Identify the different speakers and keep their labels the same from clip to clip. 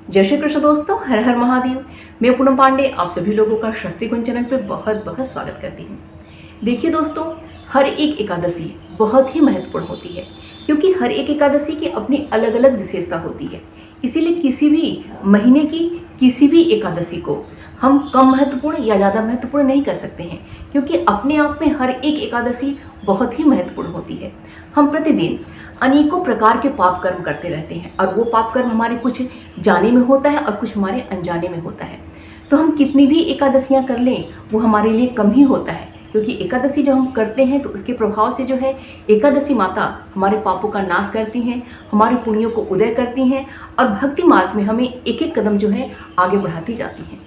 Speaker 1: जय श्री कृष्ण दोस्तों, हर हर महादेव। मैं पूनम पांडे आप सभी लोगों का शक्ति कुंज चैनल पे बहुत बहुत स्वागत करती हूँ। देखिए दोस्तों, हर एक एकादशी बहुत ही महत्वपूर्ण होती है क्योंकि हर एक एकादशी की अपनी अलग अलग विशेषता होती है। इसीलिए किसी भी महीने की किसी भी एकादशी को हम कम महत्वपूर्ण या ज़्यादा महत्वपूर्ण नहीं कर सकते हैं क्योंकि अपने आप में हर एक एकादशी बहुत ही महत्वपूर्ण होती है। हम प्रतिदिन अनेकों प्रकार के पाप कर्म करते रहते हैं और वो पाप कर्म हमारे कुछ जाने में होता है और कुछ हमारे अनजाने में होता है। तो हम कितनी भी एकादशियां कर लें वो हमारे लिए कम ही होता है क्योंकि एकादशी जब हम करते हैं तो उसके प्रभाव से जो है एकादशी माता हमारे पापों का नाश करती हैं, हमारे पुण्यों को उदय करती हैं और भक्ति मार्ग में हमें एक एक कदम जो है आगे बढ़ाती जाती हैं।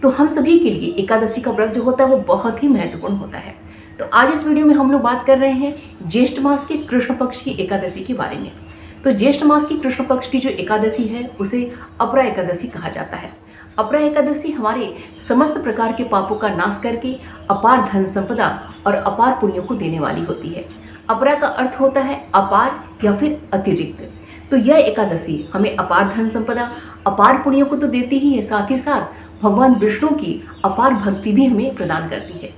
Speaker 1: तो हम सभी के लिए एकादशी का व्रत जो होता है वो बहुत ही महत्वपूर्ण होता है। तो आज इस वीडियो में हम लोग बात कर रहे हैं ज्येष्ठ मास के कृष्ण पक्ष की एकादशी के बारे में। तो ज्येष्ठ मास की कृष्ण पक्ष की जो एकादशी है उसे अपरा एकादशी कहा जाता है। अपरा एकादशी हमारे समस्त प्रकार के पापों का नाश करके अपार धन संपदा और अपार पुण्यों को देने वाली होती है। अपरा का अर्थ होता है अपार या फिर अतिरिक्त। तो यह एकादशी हमें अपार धन संपदा, अपार पुण्यों को तो देती ही है, साथ ही साथ भगवान विष्णु की अपार भक्ति भी हमें प्रदान करती है।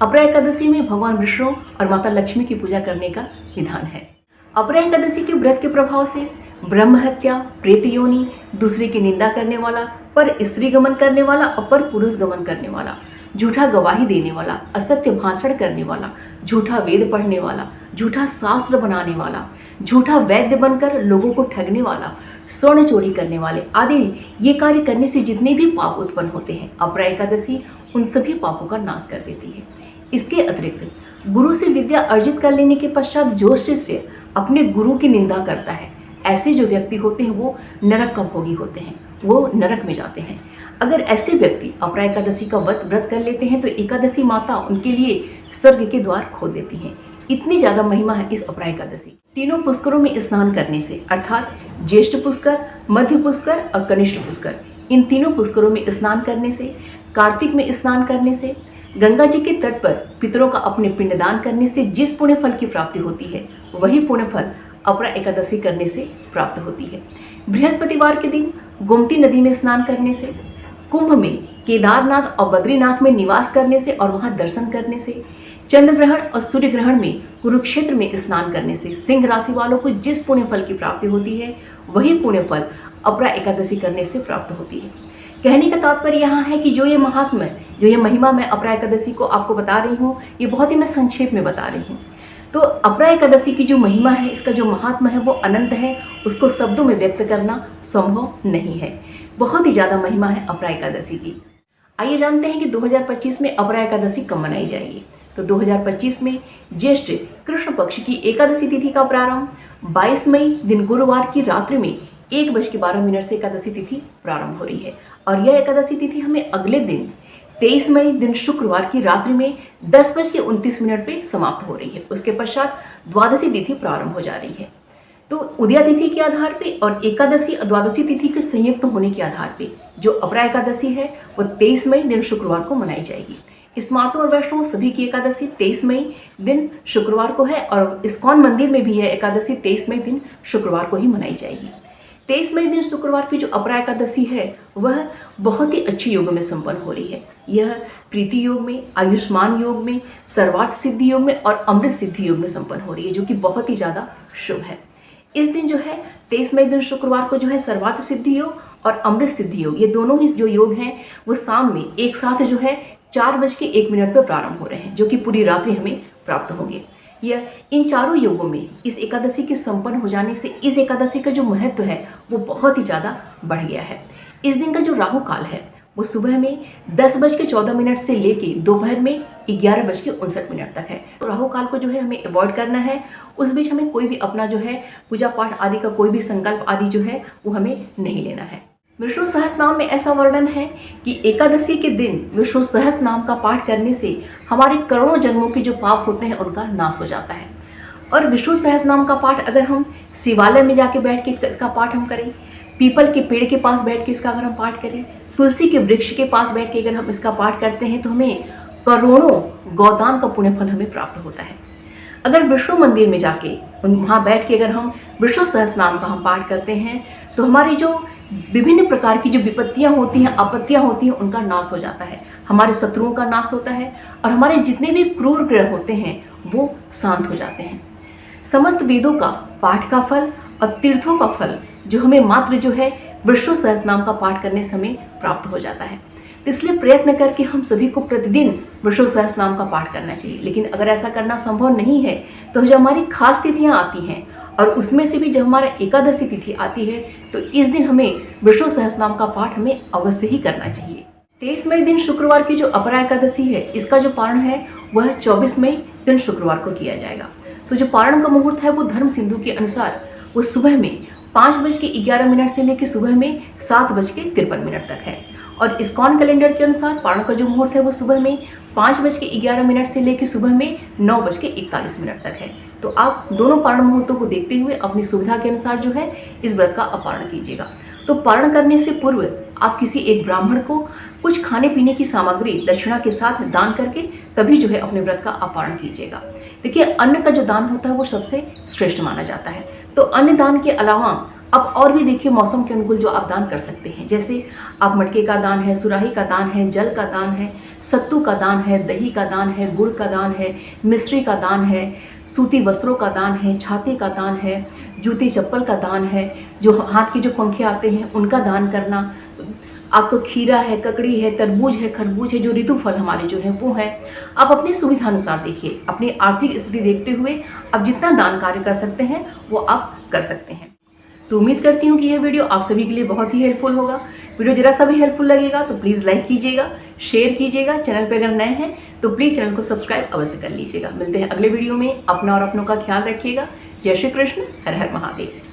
Speaker 1: अपरा एकादशी में भगवान विष्णु और माता लक्ष्मी की पूजा करने का विधान है। अपरा एकादशी के व्रत के प्रभाव से ब्रह्म हत्या, प्रेत योनि, दूसरे की निंदा करने वाला, पर स्त्री गमन करने वाला, अपर पुरुष गमन करने वाला, झूठा गवाही देने वाला, असत्य भाषण करने वाला, झूठा वेद पढ़ने वाला, झूठा शास्त्र बनाने वाला, झूठा वैद्य बनकर लोगों को ठगने वाला, स्वर्ण चोरी करने वाले आदि ये कार्य करने से जितने भी पाप उत्पन्न होते हैं अपरा एकादशी उन सभी पापों का नाश कर देती है। इसके अतिरिक्त गुरु से विद्या अर्जित कर लेने के पश्चात जो शिष्य अपने गुरु की निंदा करता है, ऐसे जो व्यक्ति होते हैं वो नरक का भोगी होते हैं, वो नरक में जाते हैं। अगर ऐसे व्यक्ति अपरा एकादशी का व्रत कर लेते हैं तो एकादशी माता उनके लिए स्वर्ग के द्वार खोल देती हैं। इतनी ज़्यादा महिमा है इस अपरा एकादशी। तीनों पुष्करों में स्नान करने से, अर्थात ज्येष्ठ पुष्कर, मध्य पुष्कर और कनिष्ठ पुष्कर, इन तीनों पुष्करों में स्नान करने से, कार्तिक में स्नान करने से, गंगा जी के तट पर पितरों का अपने पिंडदान करने से जिस पुण्य फल की प्राप्ति होती है वही पुण्य फल अपरा एकादशी करने से प्राप्त होती है। बृहस्पतिवार के दिन गोमती नदी में स्नान करने से, कुंभ में केदारनाथ और बद्रीनाथ में निवास करने से और वहां दर्शन करने से, चंद्र ग्रहण और सूर्य ग्रहण में कुरुक्षेत्र में स्नान करने से सिंह राशि वालों को जिस पुण्य फल की प्राप्ति होती है वही पुण्य फल अपरा एकादशी करने से प्राप्त होती है। कहने का तात्पर्य यहाँ है कि जो ये महात्मा, जो ये महिमा मैं अपरा एकादशी को आपको बता रही हूँ, ये बहुत ही मैं संक्षेप में बता रही हूँ। तो अपरा एकादशी की जो महिमा है, इसका जो महात्मा है वो अनंत है, उसको शब्दों में व्यक्त करना संभव नहीं है। बहुत ही ज़्यादा महिमा है अपरा एकादशी की। आइए जानते हैं कि 2025 में अपरा एकादशी कब मनाई जाएगी। तो 2025 में ज्येष्ठ कृष्ण पक्ष की एकादशी तिथि का प्रारंभ 22 मई दिन गुरुवार की रात्रि में 1:12 से एकादशी तिथि प्रारंभ हो रही है और यह एकादशी तिथि हमें अगले दिन 23 मई दिन शुक्रवार की रात्रि में 10:29 पे समाप्त हो रही है। उसके पश्चात द्वादशी तिथि प्रारंभ हो जा रही है। तो उदया तिथि के आधार पे और एकादशी और द्वादशी तिथि के संयुक्त होने के आधार पे जो अपरा एकादशी है वो 23 मई दिन शुक्रवार को मनाई जाएगी। स्मार्तों और वैष्णव सभी की एकादशी 23 मई दिन शुक्रवार को है और इस्कॉन मंदिर में भी यह एकादशी 23 मई दिन शुक्रवार को ही मनाई जाएगी। 23 मई दिन शुक्रवार की जो अपरा एकादशी है वह बहुत ही अच्छे योग में संपन्न हो रही है। यह प्रीति योग में, आयुष्मान योग में, सर्वार्थ सिद्धि योग में और अमृत सिद्धि योग में संपन्न हो रही है, जो कि बहुत ही ज़्यादा शुभ है। इस दिन जो है 23 मई दिन शुक्रवार को जो है सर्वार्थ सिद्धि योग और अमृत सिद्धि योग, ये दोनों ही जो योग हैं वो शाम में एक साथ जो है 4:01 पर प्रारंभ हो रहे हैं, जो कि पूरी रात्रि हमें प्राप्त होंगे। यह इन चारों योगों में इस एकादशी के संपन्न हो जाने से इस एकादशी का जो महत्व है वो बहुत ही ज़्यादा बढ़ गया है। इस दिन का जो राहु काल है वो सुबह में 10:14 से लेके दोपहर में 11:59 तक है। तो राहु काल को जो है हमें अवॉइड करना है। उस बीच हमें कोई भी अपना जो है पूजा पाठ आदि का कोई भी संकल्प आदि जो है वो हमें नहीं लेना है। विष्णु सहस्रनाम में ऐसा वर्णन है कि एकादशी के दिन विष्णु सहस्रनाम का पाठ करने से हमारे करोड़ों जन्मों के जो पाप होते हैं उनका नाश हो जाता है। और विष्णु सहस्रनाम का पाठ अगर हम शिवालय में जाके बैठ के इसका पाठ हम करें, पीपल के पेड़ के पास बैठ के इसका अगर हम पाठ करें, तुलसी के वृक्ष के पास बैठ के अगर हम इसका पाठ करते हैं तो हमें करोड़ों गौदान का पुण्य फल हमें प्राप्त होता है। अगर विष्णु मंदिर में जाके वहाँ बैठ के अगर हम विष्णु सहस्रनाम का हम पाठ करते हैं तो हमारी जो विभिन्न प्रकार की जो विपत्तियां होती हैं, आपत्तियां होती हैं, उनका नाश हो जाता है, हमारे शत्रुओं का नाश होता है और हमारे जितने भी क्रूर ग्रह होते हैं वो शांत हो जाते हैं। समस्त वेदों का पाठ का फल और तीर्थों का फल जो हमें मात्र जो है विष्णु सहस्रनाम का पाठ करने समय प्राप्त हो जाता है। तो इसलिए प्रयत्न करके हम सभी को प्रतिदिन विष्णु सहस्रनाम का पाठ करना चाहिए। लेकिन अगर ऐसा करना संभव नहीं है तो जो हमारी खास तिथियां आती हैं और उसमें से भी जब हमारा एकादशी तिथि आती है तो इस दिन हमें विष्णु सहस्रनाम का पाठ हमें अवश्य ही करना चाहिए। 23 मई दिन शुक्रवार की जो अपरा एकादशी है, इसका जो पारण है वह 24 मई दिन शुक्रवार को किया जाएगा। तो जो पारण का मुहूर्त है वो धर्म सिंधु के अनुसार वो सुबह में 5:11 से लेकर सुबह में 7:53 तक है। और इस्कॉन कैलेंडर के अनुसार पारण का जो मुहूर्त है वो सुबह में 5:11 से लेकर सुबह में 9:41 तक है। तो आप दोनों पारण मुहूर्तों को देखते हुए अपनी सुविधा के अनुसार जो है इस व्रत का अपहरण कीजिएगा। तो पारण करने से पूर्व आप किसी एक ब्राह्मण को कुछ खाने पीने की सामग्री दक्षिणा के साथ दान करके तभी जो है अपने व्रत का अपहरण कीजिएगा। देखिए, अन्न का जो दान होता है वो सबसे श्रेष्ठ माना जाता है। तो अन्न दान के अलावा अब और भी देखिए मौसम के अनुकूल जो आप दान कर सकते हैं, जैसे आप मटके का दान है, सुराही का दान है, जल का दान है, सत्तू का दान है, दही का दान है, गुड़ का दान है, मिश्री का दान है, सूती वस्त्रों का दान है, छाते का दान है, जूते चप्पल का दान है, जो हाथ के जो पंखे आते हैं उनका दान करना, आपको खीरा है, ककड़ी है, तरबूज है, खरबूज है, जो ऋतु फल हमारे जो है वो है। आप अपनी सुविधा अनुसार देखिए, अपनी आर्थिक स्थिति देखते हुए आप जितना दान कार्य कर सकते हैं वो आप कर सकते हैं। तो उम्मीद करती हूँ कि यह वीडियो आप सभी के लिए बहुत ही हेल्पफुल होगा। वीडियो जरा सा भी हेल्पफुल लगेगा तो प्लीज़ लाइक कीजिएगा, शेयर कीजिएगा। चैनल पर अगर नए हैं तो प्लीज़ चैनल को सब्सक्राइब अवश्य कर लीजिएगा। मिलते हैं अगले वीडियो में। अपना और अपनों का ख्याल रखिएगा। जय श्री कृष्ण। हर हर महादेव।